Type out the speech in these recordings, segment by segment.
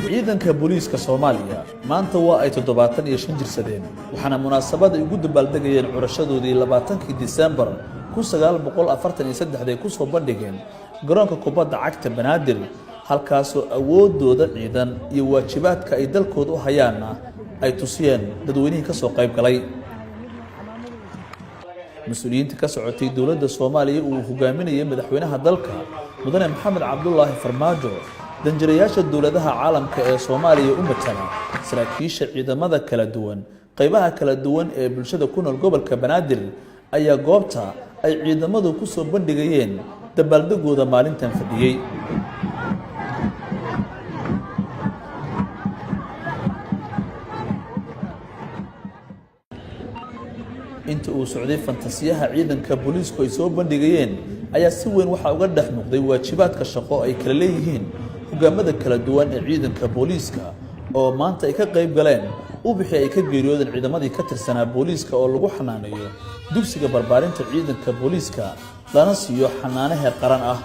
ciidanka booliiska Soomaaliya maanta waa ay 75 jirsadeen waxaana munaasabad ay ugu dabaaldegayeen curashadoodii 20 Diseembar 1943 ay ku soo bandhigeen garoonka kubadda cagta Banaadir halkaas oo awoodooda ciidan iyo waajibaadka ay dalkooda u hayaan ay tusiyeen dadweynaha ka soo qayb galay مسؤوليين كسعتي دولة الصومالية وهجامينية مدحونها دلكا مدن محمد عبد الله فرماجو دنجرياش الدولة ده عالم كصومالية أمتنا سراكيش عيدا ماذا كلا دوان قيبها كلا دوان بالشدة كون الجبل كبنادر أي جوبتا أي عيدا ماذا كسر بندقيين دبلدقو ذا مالين تنفذيي inta uu socday fantasiyaha ciidanka booliisku ay soo bandhigayeen ayaa si weyn waxa uga dhex muuqday waajibaadka shaqo ay kala leeyihiin hogaamada kala duwan ee ciidanka booliiska oo maanta ay ka qayb galeen u bixi ay ka geeriyoodeen ciidamadii ka tirsanaa booliiska oo lagu xanaaneeyo dugsiga barbaarinta ciidanka booliiska lana siiyo xanaane heer qaran ah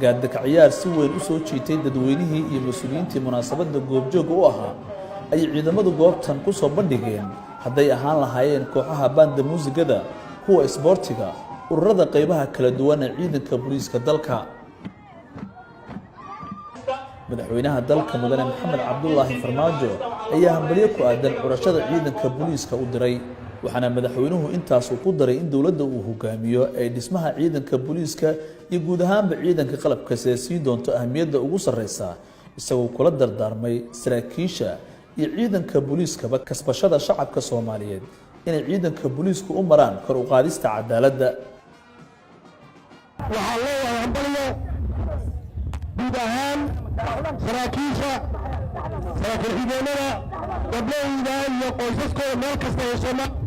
قاعد كعيار سوى الأسود شيء تدوينه يمسؤولين مناسبة الجوب و أها أي عندما الجوب تنقص بندقين هذا أهان لهاين كوحها باند موسيقى ده هو إسبورتيكا والرضا قيبها كلا دوان عيد كبوليس كدلكا مدحوينها دلكا مدن محمد عبد الله فرماجو أيها بريكو أدن ورشاد عيد كبوليس كأدري وحنا مدحوينه intaas uu ku daray in dawladda uu hogaamiyo ay dhismaha ciidanka booliiska iyo guud ahaanba ciidanka qalabka siyaasiyiin doonto ahmiyadda ugu sareysa isagoo kula dardaarmay saraakiisha iyo ciidanka booliiska kasbashada shacabka Soomaaliyeed inay ciidanka booliisku u maraan kor u qaadista cadaaladda waxa leeyahay hambaliyo guud ahaan saraakiisha xigeenada gabdhahooda iyo qoysaskooda meel kasta ee Soomaaliya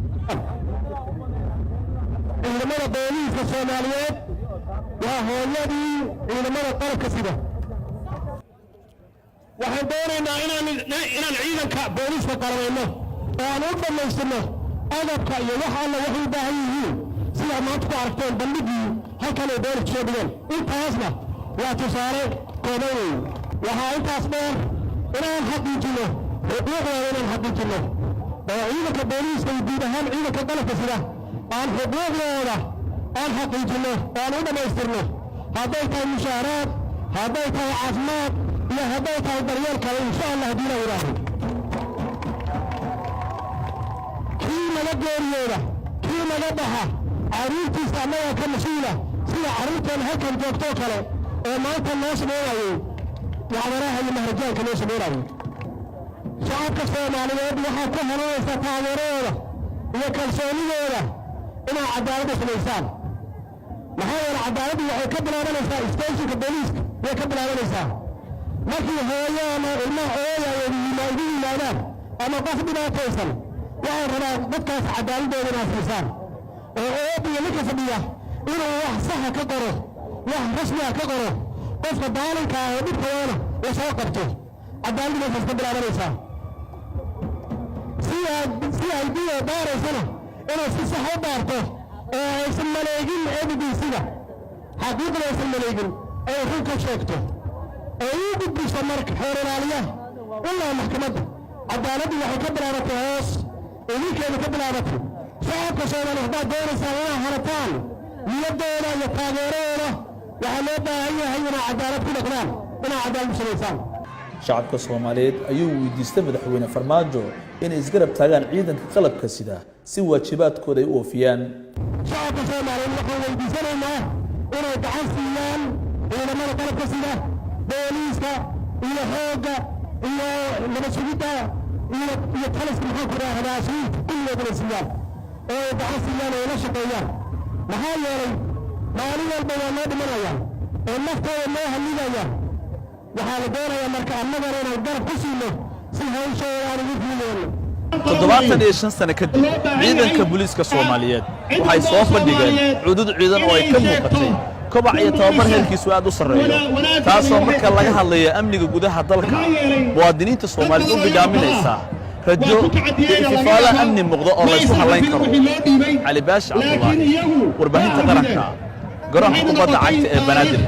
ciidamada booliiska Soomaaliyeed waa hooyadii ciidamada qalabka sida waxaan doonaynaa inaan ciidanka booliiska qaranayno oo aan u dhamaystirno agabka iyo wax alla wax u baahan yihiin sida maanta ku aragteen bandhigii halkan ay booliisku soo dhigeen intaasna waa tusaale kooban weyn waxaa intaas dheer inaan xaqiijino xuquuqdooda inaan xaqiijino oo ciidanka booliiska iyo guud ahaan ciidanka qalabka sida aan xuquuqdooda aan xaqiijino oo aan u dhamaystirno hadday tahay mushaaraad hadday tahay caafimaad iyo hadday tahay daryeel kale insha allah haddii la yidhaahdo kii naga geeriyooda kii naga baxa carruurtiisa annagaa ka mas-uula sida carruurteena halkan joogtoo kale oo maanta noo sameynayay wacdaraha iyo mahrajaanka noo sameynayay shacabka Soomaaliyeed waxaa ku helaysa taageeradooda iyo kalsoonidooda inay cadaalad samaysaan maxaa yeelay cadaaladdu waxay ka bilaabanaysaa isteeshinka booliiska way ka bilaabanaysaa markii hooyo ama ilmo yimaadaan ama qof dhibaataysan waxay rabaan dadkaas cadaaladooda inay siisaan oo oobiya ninka fadhiya inuu wax saxa ka qoro wax rasmi ah ka qoro qofka daalanka ah oo dhibkooda la soo qabto cadaaladdu waxay ka bilaabanaysaa si ay biyo baaraysana inay si sax u baarto oo aysan maleegin evidence-ga xaqiiqda aysan maleegin ay run ka sheegto ay u gudbiso marka xeer ilaaliyaha ilaa maxkamadda cadaaladdu waxay ka bilaabatay hoos idinkeeda ka bilaabatay shacabka Soomaaliyeed haddaad doonaysaan inay harataan niyaddooda iyo taageeradooda waxaa loo baahan yahay inay cadaalad ku dhaqmaan inay cadaalad u samaysaan shacabka Soomaaliyeed ayuu weydiistay madaxweyne Farmaajo inay isgarab taagaan ciidanka qalabka sida si waajibaadkooda ay u oofiyaan shacabka Soomaaliyeed waxay weydiisanaynaa inay gacan siiyaan ciidamada qalabka sida booliiska iyo xoogga iyo nabad sugidda iyo taliska maxaa ku raahdaa asriinta kulligood inay siiyaan oo ay gacan siiyaan oo la shaqeeyaan maxaa yeelay maalin walba waa noo dhimanayaan oo naftooda loo halligaya waxaa la doonayaa marka annagana inaan garab ku siino si hawshooda aan ugu fuudeyno 75 sano kadib ciidanka booliiska Soomaaliyeed waxay soo fadhigeen cudud ciidan oo ay ka muuqatay kobac iyo tababar heerkiisu aad u sareeyo taasoo marka laga hadlayo amniga gudaha dalka muwaadiniinta Soomaaliyeed u bidaaminaysa rajo istifaala amni muuqda oo la isku halayn karo Ali Baashi Cabdullaahi warbaahinta qaranka garoonka kubadda cagta ee Banaadir